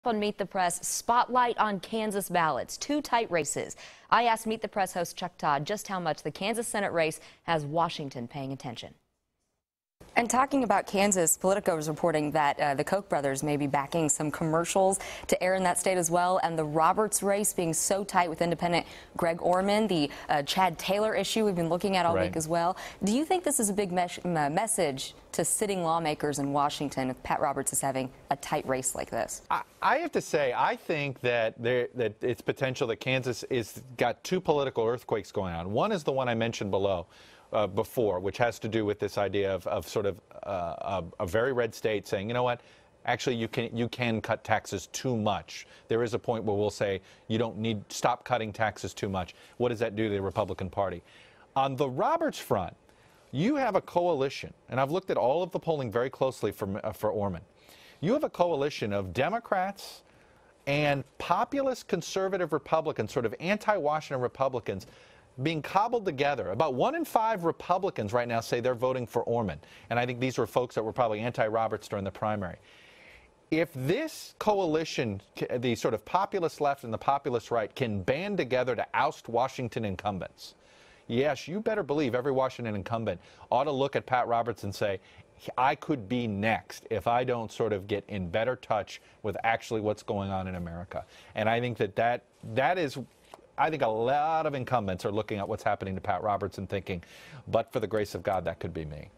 On Meet the Press, spotlight on Kansas ballots, two tight races. I asked Meet the Press host Chuck Todd just how much the Kansas Senate race has Washington paying attention. And talking about Kansas, Politico is reporting that the Koch brothers may be backing some commercials to air in that state as well. And the Roberts race being so tight with independent Greg Orman, the Chad Taylor issue we've been looking at all week as well. Do you think this is a big message to sitting lawmakers in Washington if Pat Roberts is having a tight race like this? I have to say, I think that it's potential that Kansas is got two political earthquakes going on. One is the one I mentioned before, which has to do with this idea of sort of a very red state saying, you know what, actually you can cut taxes too much. There is a point where we'll say you don't need, stop cutting taxes too much. What does that do to the Republican Party? On the Roberts front, you have a coalition, and I've looked at all of the polling very closely for Orman. You have a coalition of Democrats and populist conservative Republicans, sort of anti-Washington Republicans, being cobbled together. About 1 in 5 Republicans right now say they're voting for Orman. And I think these were folks that were probably anti-Roberts during the primary. If this coalition, the sort of populist left and the populist right, can band together to oust Washington incumbents, yes, you better believe every Washington incumbent ought to look at Pat Roberts and say, I could be next if I don't sort of get in better touch with actually what's going on in America. And I think that is, I think a lot of incumbents are looking at what's happening to Pat Roberts and thinking, but for the grace of God, that could be me.